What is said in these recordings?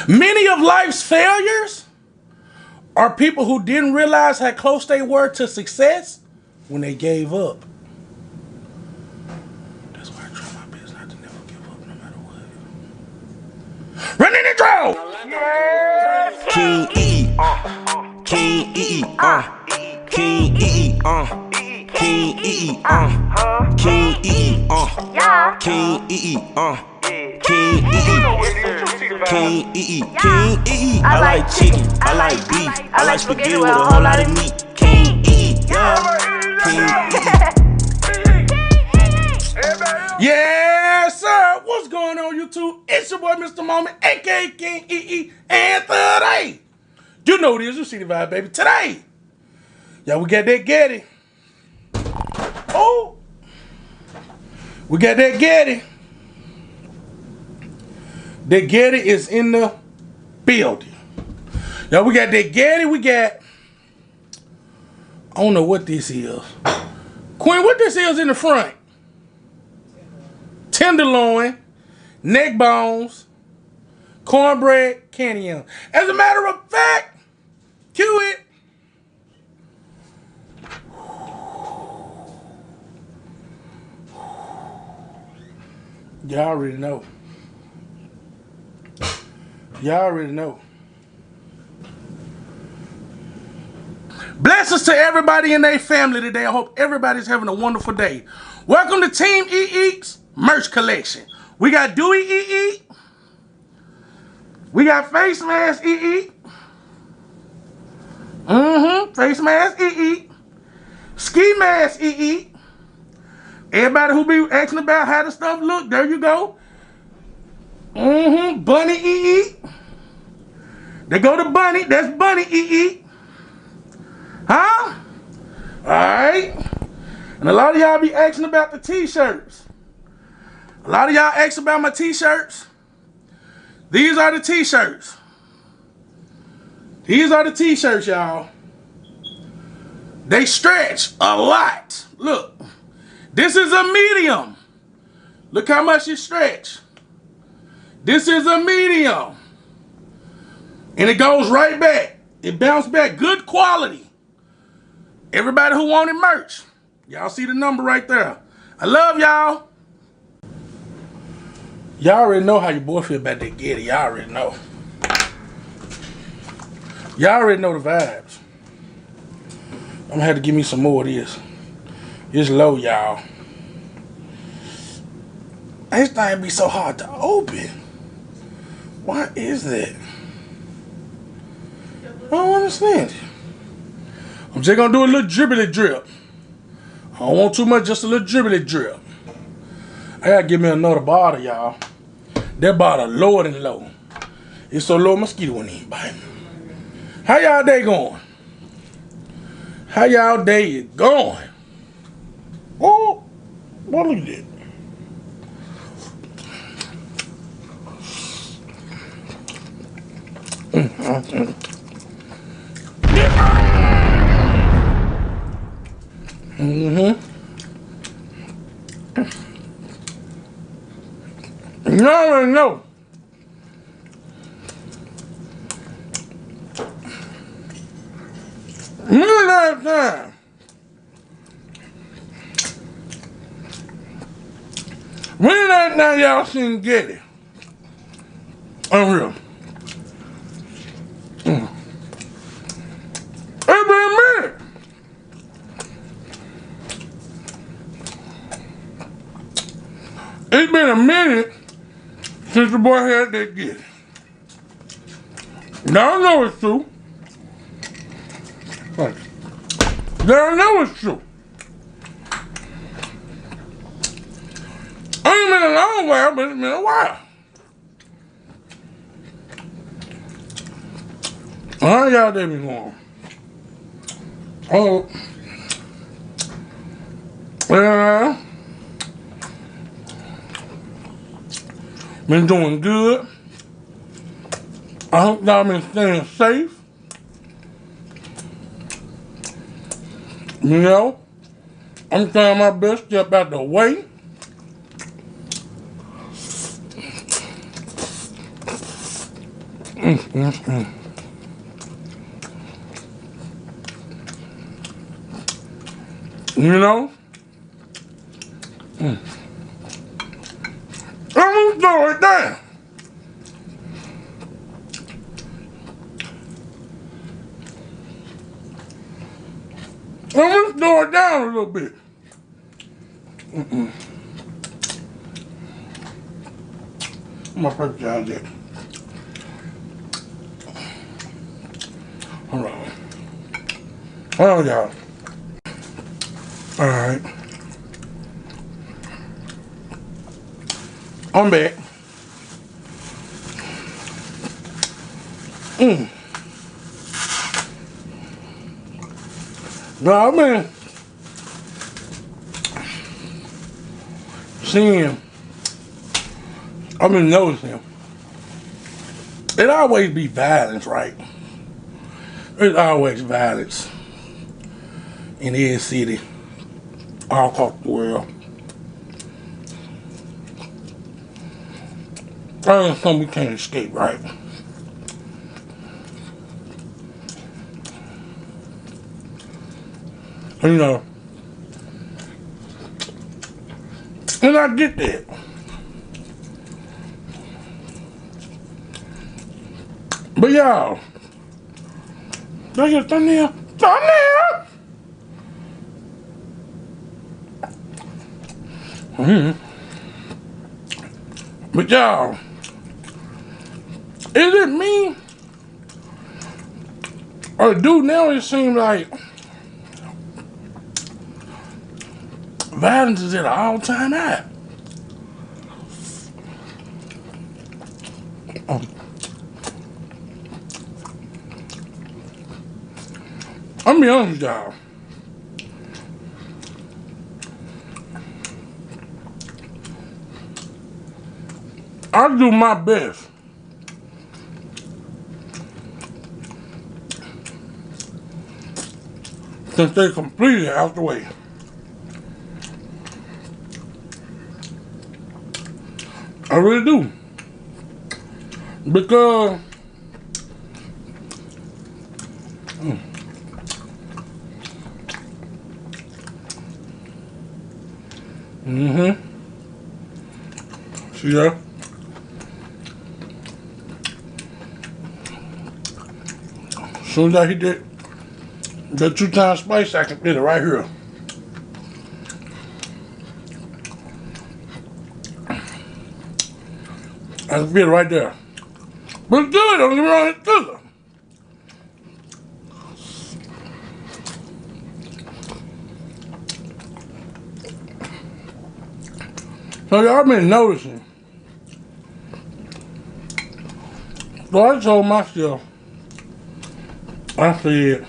Many of life's failures are people who didn't realize how close they were to success when they gave up. That's why I try my best not to never give up no matter what. Run in the draw! KinggEATEAT, KinggEATEAT, KinggEATEAT, KinggEATEAT, KinggEATEAT, KinggEATEAT, KinggEATEAT. I like chicken, I like beef, I like spaghetti with a whole lot of meat. KinggEATEAT, KinggEATEAT. Yes, sir. What's going on, YouTube? It's your boy, Mr. Moment, aka KinggEATEAT, and today, you know what it is. You see the vibe, baby. Today, yeah, we got that Getty. Oh, we got that Getty. That Getty is in the building. Y'all, we got that Getty. We got, I don't know what this is. Queen, what this is in the front? Tenderloin, neck bones, cornbread, candy yam. As a matter of fact, cue it. Y'all already know. Y'all already know. Blessings to everybody in their family today. I hope everybody's having a wonderful day. Welcome to Team EE's merch collection. We got Dewey EE. We got Face Mask EE. Face Mask EE. Ski Mask EE. Everybody who be asking about how the stuff look, there you go. Bunny EE. They go to Bunny. That's Bunny EE. Huh? Alright. And a lot of y'all be asking about the t-shirts. A lot of y'all ask about my t-shirts. These are the t-shirts. These are the t-shirts, y'all. They stretch a lot. Look. This is a medium. Look how much it stretch. This is a medium. And it goes right back. It bounced back. Good quality. Everybody who wanted merch. Y'all see the number right there. I love y'all. Y'all already know how your boy feel about that Getty. Y'all already know. Y'all already know the vibes. I'm gonna have to give me some more of this. It's low, y'all. This thing be so hard to open. Why is that? I don't understand it. I'm just gonna do a little dribbly drip. I don't want too much, just a little dribbly drip. I gotta give me another bottle, y'all. That bottle lower than low. It's so low, mosquito wouldn't even bite. How y'all day going? How y'all day going? Oh, what look at that? No. Last time. When last time y'all seen Getty? Unreal. It's been a minute. It's been a minute since the boy had that Getty. Now I know it's true. Now I know it's true. Ain't been a long while, but it's been a while. How y'all day been going? Oh. Well, been doing good. I hope y'all been staying safe. You know, I'm trying my best to get out the way. You know? I'm gonna throw it down. I'm gonna throw it down a little bit. My first job there. Hold on. Oh, y'all. Alright. I'm back. Now, I've been seeing, I've been noticing, it always be violence, right? There's always violence in every city, all across the world. That's something we can't escape, right? You know, and I get that. But y'all, do your thumbnail? Thumbnail! But y'all, is it me? Or do now it seems like violence is at an all-time high? I'm be honest with y'all. I do my best to stay completely out the way. I really do. Because see that? As soon as I hit that 2 times spice, I can get it right here. I can get it right there. But it's good, don't get me wrong, it's good. So y'all been noticing. So I told myself, I said,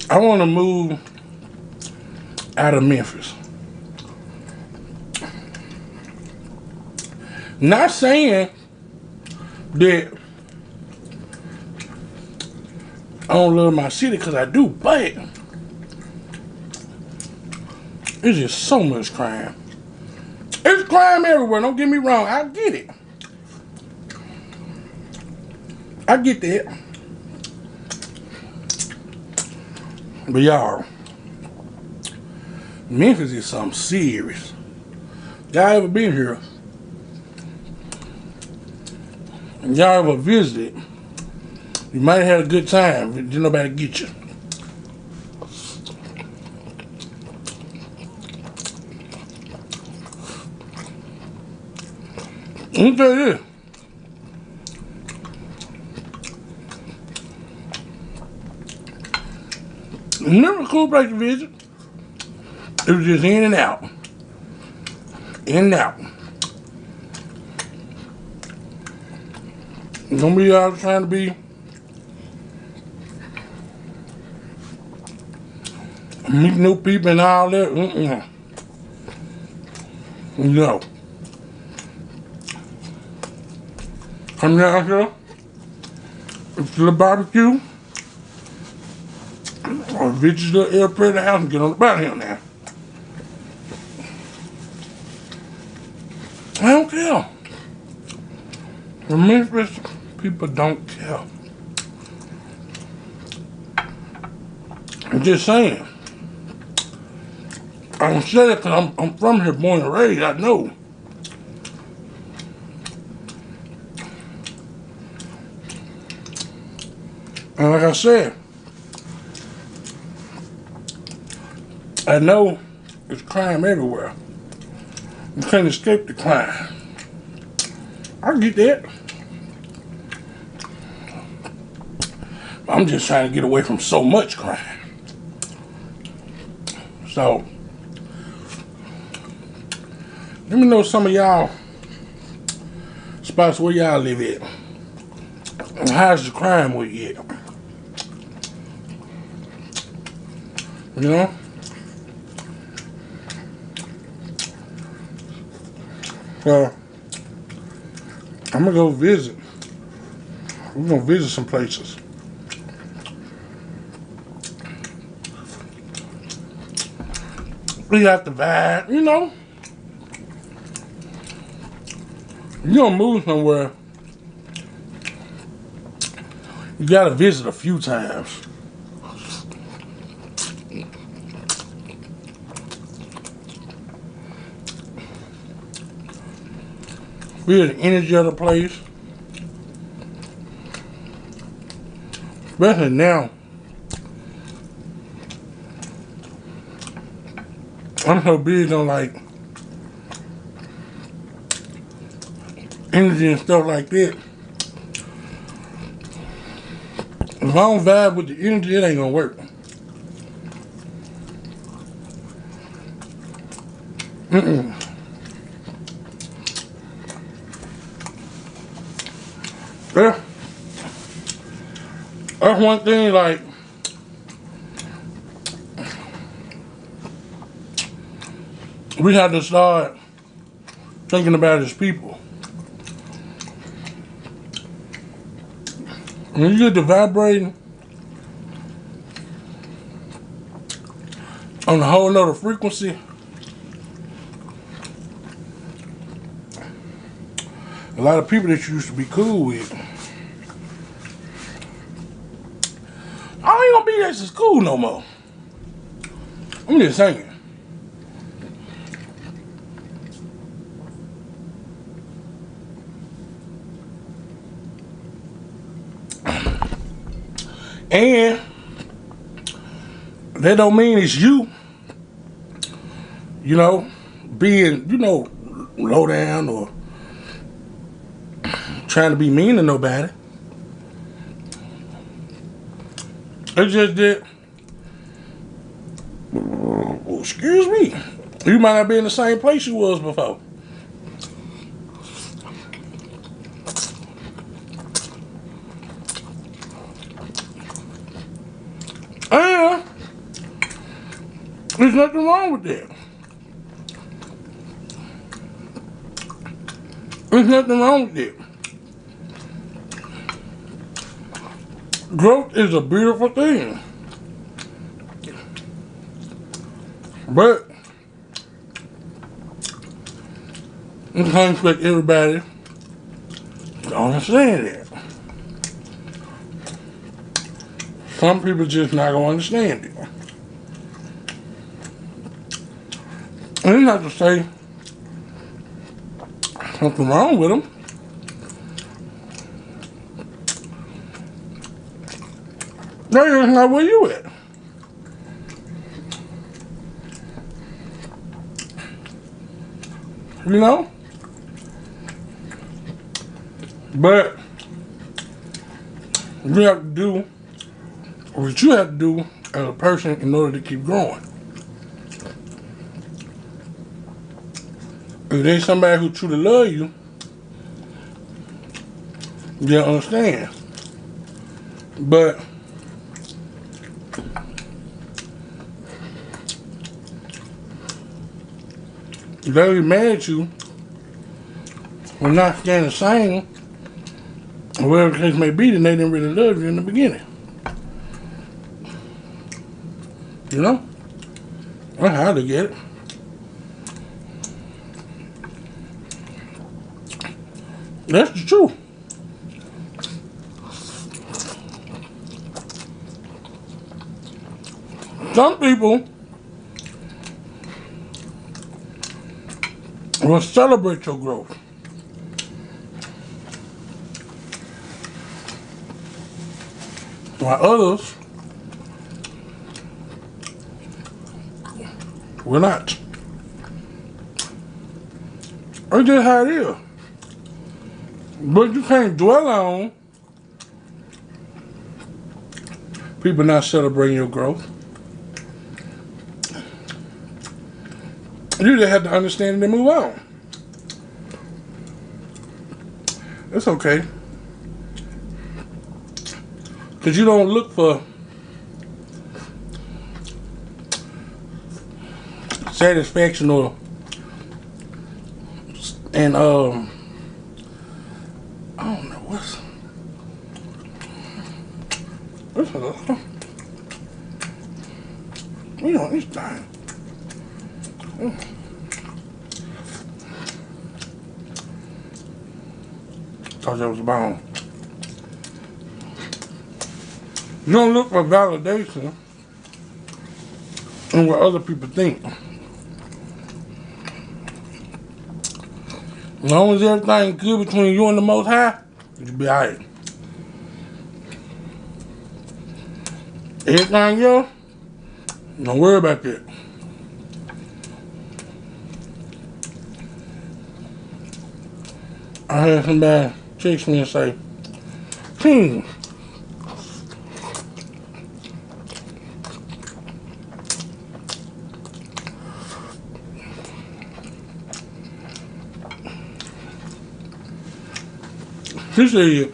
I want to move out of Memphis. Not saying that I don't love my city, because I do, but it's just so much crime. There's crime everywhere, don't get me wrong, I get it. I get that. But y'all, Memphis is something serious. Y'all ever been here? Y'all ever visited? You might have had a good time, but didn't nobody get you. Let me tell you this. It's never a cool place to visit. It was just in and out. In and out. Don't be out trying to be meet new people and all that. No. Come down here, it's the barbecue, or visit the airport house and get on the boat here now. don't care. The Memphis people don't care. I'm just saying. I don't say it because I'm from here, born and raised. I know. And like I said, I know there's crime everywhere. You can't escape the crime. I get that. I'm just trying to get away from so much crime. So, let me know some of y'all spots where y'all live at. And how's the crime where you at? You know? So, I'm gonna go visit. We're gonna visit some places. We got the vibe, you know. You gonna move somewhere, you gotta visit a few times. Feel the energy of the place. Especially now. I'm so big on like energy and stuff like that. If I don't vibe with the energy, it ain't gonna work. Yeah. That's one thing, like, we have to start thinking about as people. When you get to vibrating on a whole nother frequency, a lot of people that you used to be cool with, I ain't gonna be that as cool no more. I'm just saying. And that don't mean it's you, you know, being, you know, low down or trying to be mean to nobody. It's just that, well, excuse me, you might not be in the same place you was before. And there's nothing wrong with that. There's nothing wrong with that. Growth is a beautiful thing. But you can't expect everybody to understand that. Some people just not gonna understand it. And you have to say something wrong with them. That is not where you at. You know? But you have to do what you have to do as a person in order to keep growing. If there's somebody who truly love you, they'll understand. But if they be mad at you for not staying the same, or whatever the case may be, then they didn't really love you in the beginning. You know? That's how to get it. That's the truth. Some people will celebrate your growth. While others will not. It's just how it is. But you can't dwell on people not celebrating your growth. You just have to understand it and move on. It's okay. Because you don't look for satisfaction or and I don't know what's you know this thing. Thought that was bone. You don't look for validation in what other people think. As long as everything good between you and the Most High, you'll be alright. Everything else, don't worry about that. I had somebody text me and say, King, he said,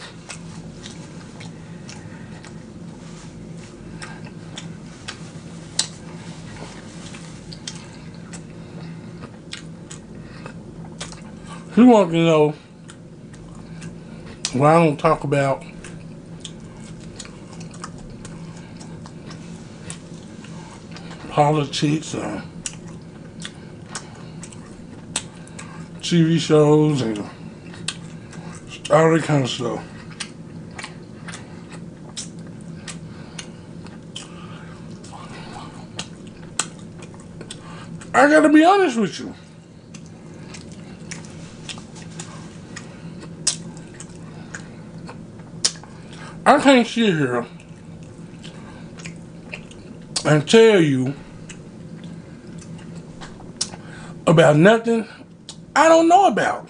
he wanted to know why I don't talk about politics and TV shows and all that kind of stuff. I gotta be honest with you. I can't sit here and tell you about nothing I don't know about.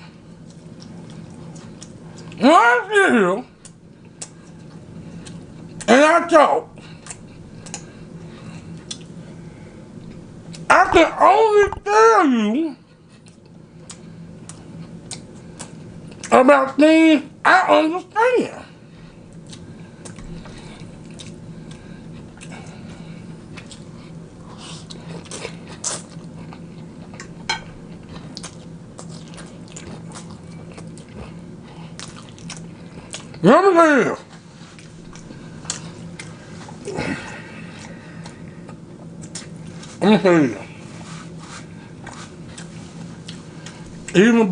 When I sit here and I talk, I can only tell you about things I understand. Let me tell you. Let me tell you. Even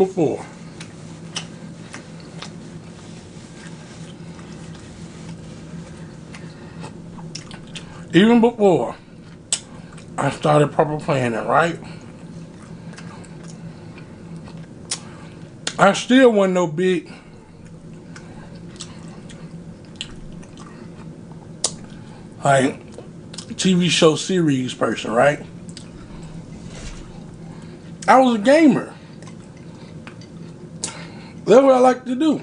before I started proper planning, right? I still wasn't no big like TV show series person, right? I was a gamer. That's what I like to do.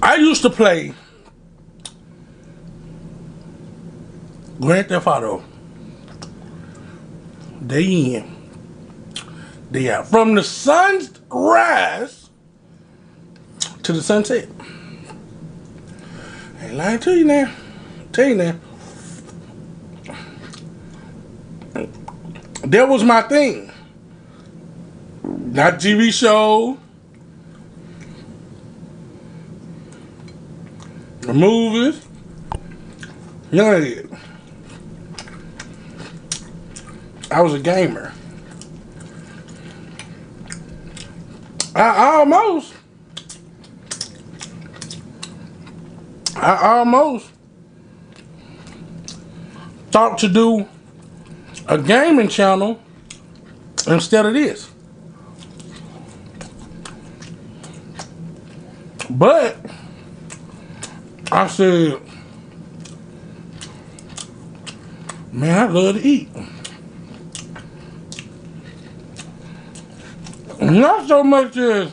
I used to play Grand Theft Auto day in, day out. From the sun's rise to the sunset. I ain't lying to you now. Tell you now. That was my thing. Not TV show. The movies. Yeah. I was a gamer. I almost thought to do a gaming channel instead of this. But I said, man, I love to eat. Not so much as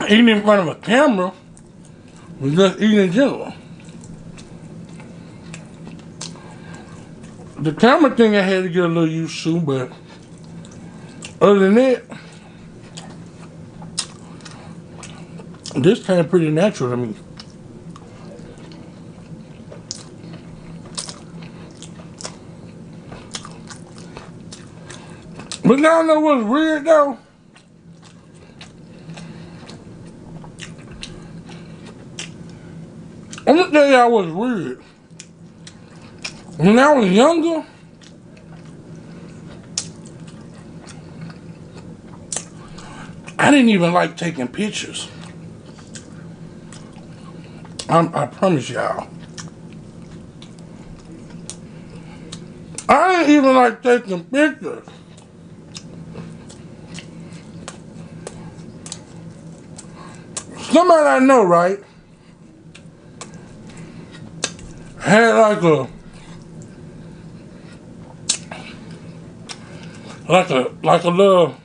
eating in front of a camera, but just eating in general. The camera thing I had to get a little used to, but other than that, this came pretty natural to me. But y'all know what's weird though? I'm gonna tell y'all what's weird. When I was younger, I didn't even like taking pictures. I promise y'all. I didn't even like taking pictures. Somebody I know, right, had like a little,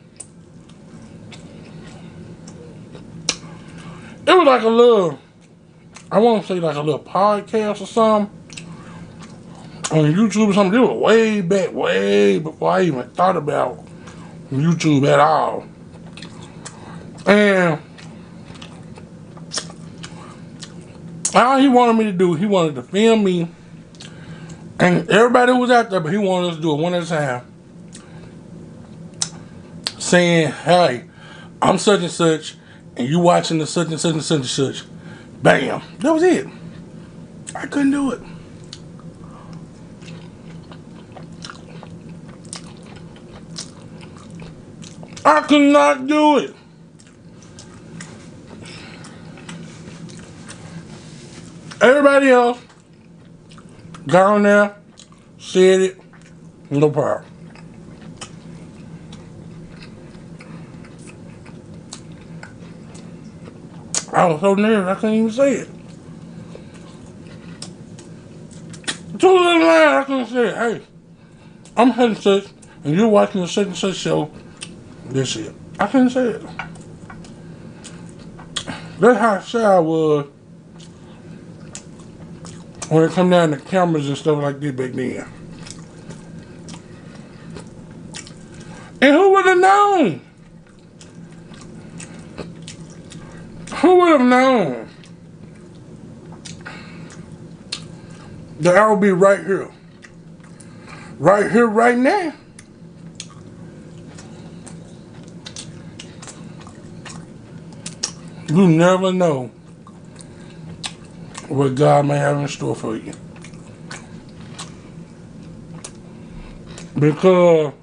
it was like a little, I want to say like a little podcast or something on YouTube or something. It was way back, way before I even thought about YouTube at all. And all he wanted me to do, he wanted to film me, and everybody was out there, but he wanted us to do it one at a time. Saying, hey, I'm such and such, and you watching the such and such and such and such. Bam. That was it. I couldn't do it. I could not do it. Everybody else got on there, said it, no problem. I was so nervous I couldn't even say it. Too little line, I couldn't say it. Hey, I'm such and such, and you're watching the such and such show. This shit. I couldn't say it. That's how shy I was when it come down to cameras and stuff like this back then. And who would have known? Who would have known that I would be right here? Right here, right now. You never know what God may have in store for you. Because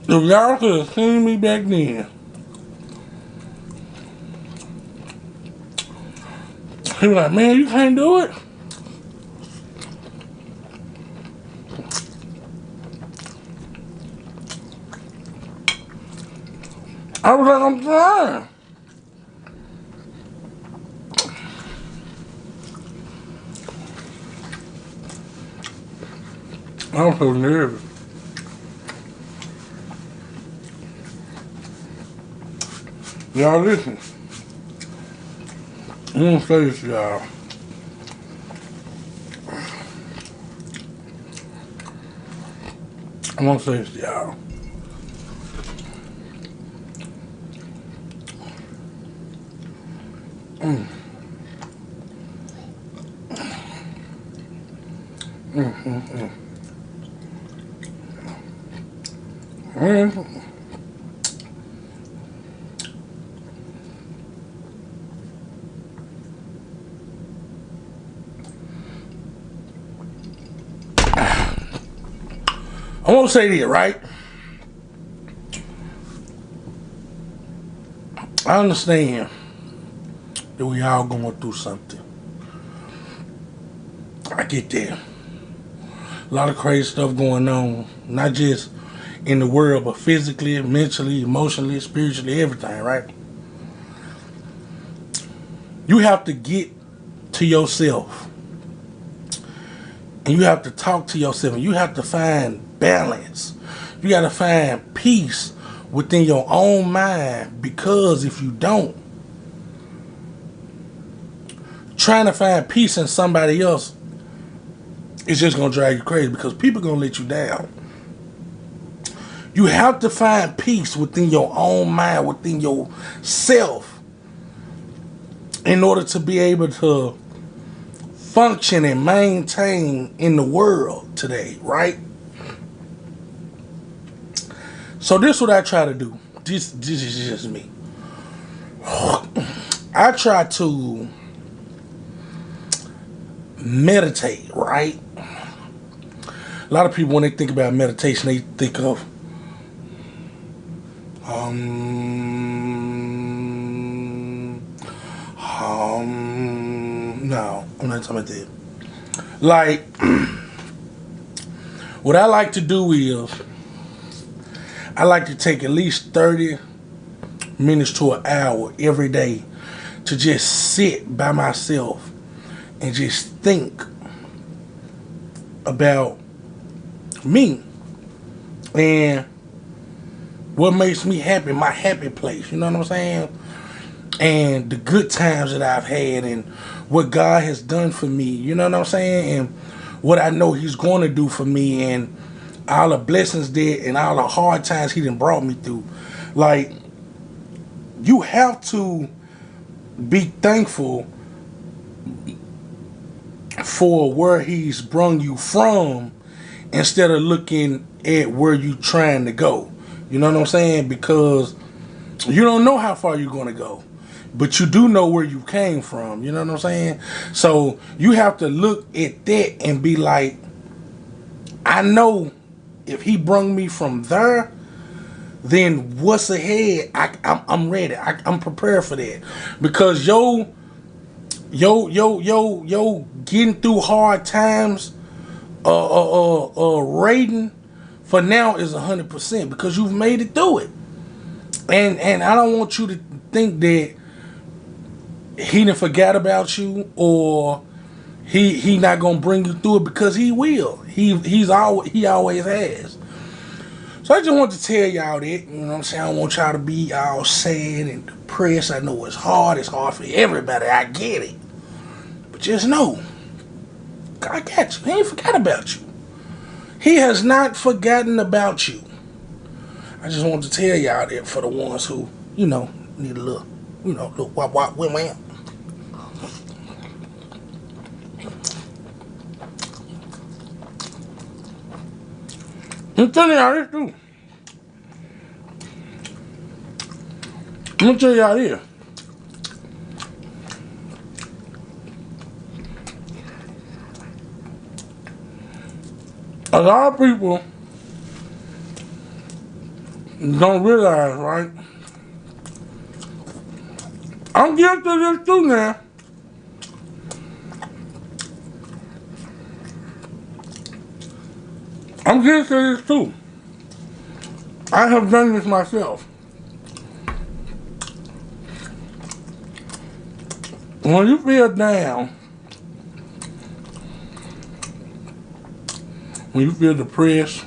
if y'all could have seen me back then, he was like, man, you can't do it. I was like, I'm trying. I was so nervous. Y'all listen. I'm gonna say this to y'all. I'm gonna say this to y'all. I want to say this, right? I understand that we all going through something. I get that. A lot of crazy stuff going on, not just in the world, but physically, mentally, emotionally, spiritually, everything, right? You have to get to yourself. And you have to talk to yourself. And you have to find balance. You got to find peace within your own mind. Because if you don't, trying to find peace in somebody else, it's just going to drive you crazy. Because people are going to let you down. You have to find peace within your own mind, within yourself, in order to be able to function and maintain in the world today, right? So this is what I try to do. This is just me. I try to meditate, right? A lot of people, when they think about meditation, they think of no, I'm not talking about that. Like, what I like to do is, I like to take at least 30 minutes to an hour every day to just sit by myself and just think about me and what makes me happy, my happy place, you know what I'm saying? And the good times that I've had and what God has done for me, you know what I'm saying? And what I know He's going to do for me and all the blessings there and all the hard times He done brought me through. Like, you have to be thankful for where He's brung you from instead of looking at where you trying to go. You know what I'm saying? Because you don't know how far you're going to go. But you do know where you came from. You know what I'm saying? So you have to look at that and be like, I know if He brung me from there, then what's ahead? I'm ready. I'm prepared for that. Because yo getting through hard times, rating for now is 100% because you've made it through it. And I don't want you to think that He done forgot about you or he not gonna bring you through it, because He will. He always has. So I just want to tell y'all that, you know what I'm saying? I don't want y'all to be all sad and depressed. I know it's hard for everybody. I get it. But just know, God got you. He ain't forgot about you. He has not forgotten about you. I just want to tell y'all that for the ones who, you know, need a little, you know, little wop, wham. I'm telling y'all this too. I'm gonna tell y'all this. A lot of people don't realize, right? I'm guilty of this too now. I'm guilty of this too. I have done this myself. When you feel down, when you feel depressed,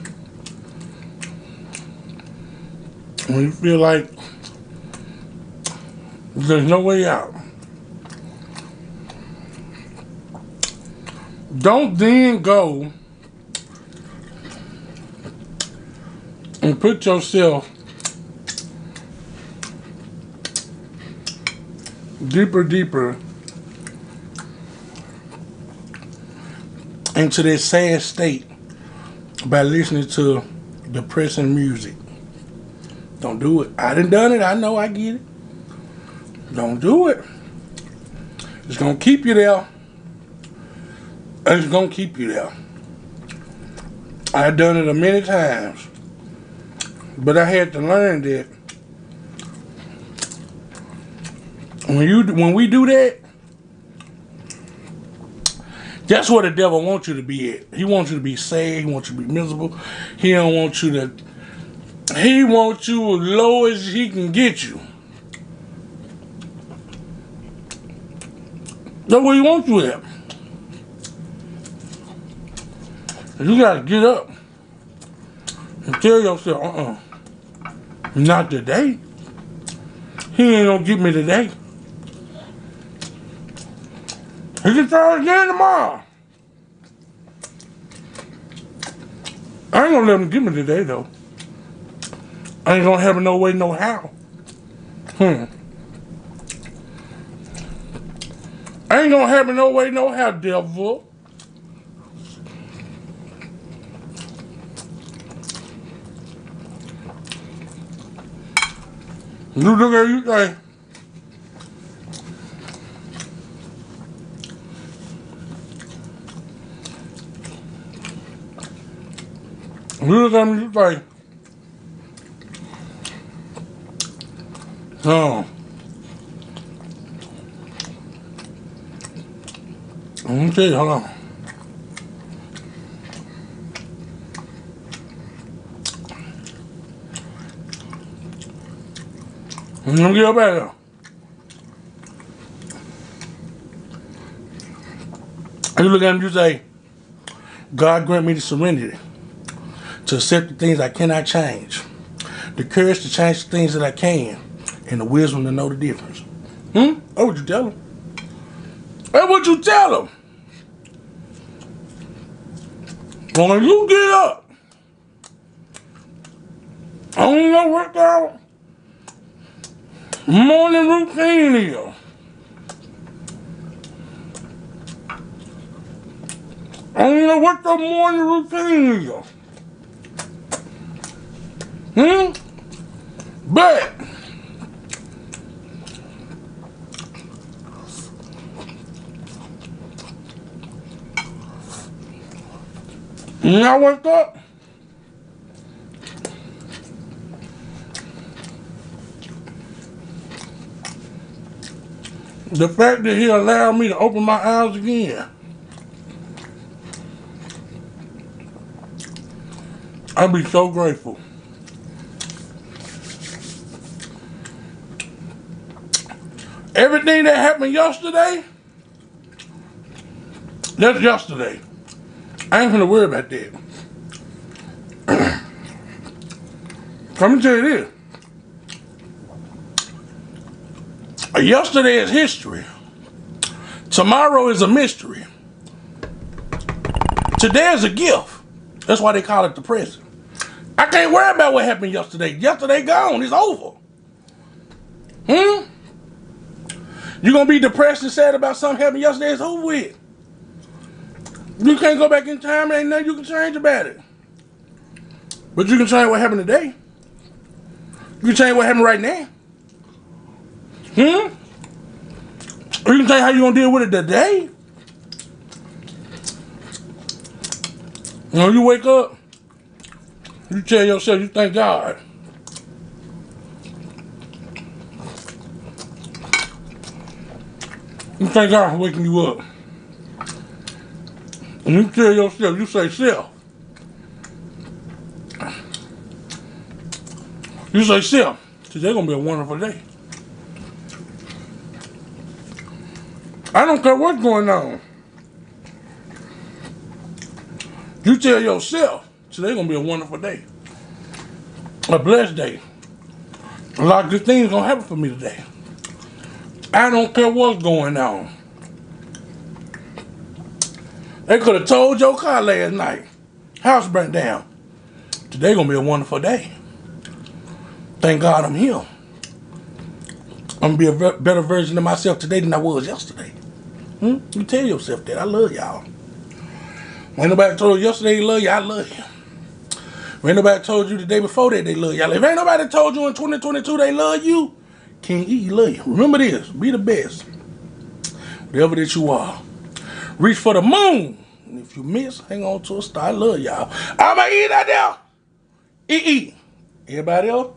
when you feel like there's no way out, don't then go and put yourself deeper into this sad state by listening to depressing music. Don't do it. I done it. I know. I get it. Don't do it. It's gonna keep you there. It's gonna keep you there. I've done it a many times. But I had to learn that when we do that, that's where the devil wants you to be at. He wants you to be sad. He wants you to be miserable. He don't want you to. He wants you as low as he can get you. That's where he wants you at. You gotta get up and tell yourself, not today. He ain't gonna get me today. He can try again tomorrow. I ain't gonna let him get me today, though. I ain't gonna have it no way, no how. I ain't gonna have it no way, no how, devil. You look at you say, you look at me, you say, oh. Let me tell you, hold on. Let me get up out of there. You look at him, you say, God grant me the serenity to accept the things I cannot change, the courage to change the things that I can, and the wisdom to know the difference. That's what you tell him. That's what you tell him. When you get up, I don't know what the morning routine is. I don't know what the morning routine is. But when I wake up, the fact that he allowed me to open my eyes again, I'd be so grateful. Everything that happened yesterday, that's yesterday. I ain't gonna worry about that. Let me tell you this. Yesterday is history. Tomorrow is a mystery. Today is a gift. That's why they call it the present. I can't worry about what happened yesterday. Yesterday gone. It's over. You gonna be depressed and sad about something happened yesterday? It's over with. You can't go back in time. Ain't nothing you can change about it. But you can change what happened today. You can change what happened right now. Or you can change how you gonna deal with it today. You know, you wake up, you tell yourself you thank God. You thank God for waking you up. And you tell yourself, you say, self. You say, self, today's gonna be a wonderful day. I don't care what's going on. You tell yourself, today's gonna be a wonderful day. A blessed day. A lot of good things gonna happen for me today. I don't care what's going on. They could have told your car last night, house burnt down. Today gonna be a wonderful day. Thank God I'm here. I'm gonna be a better version of myself today than I was yesterday. You tell yourself that. I love y'all. Ain't nobody told you yesterday they love you, I love you. Ain't nobody told you the day before that they love y'all. If ain't nobody told you in 2022 they love you, KinggEATEAT love you. Remember this, be the best. Whatever that you are. Reach for the moon. And if you miss, hang on to a star. I love y'all. I'ma eat out there. Eat. Everybody else,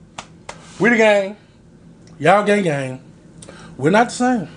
we the gang. Y'all gang. We're not the same.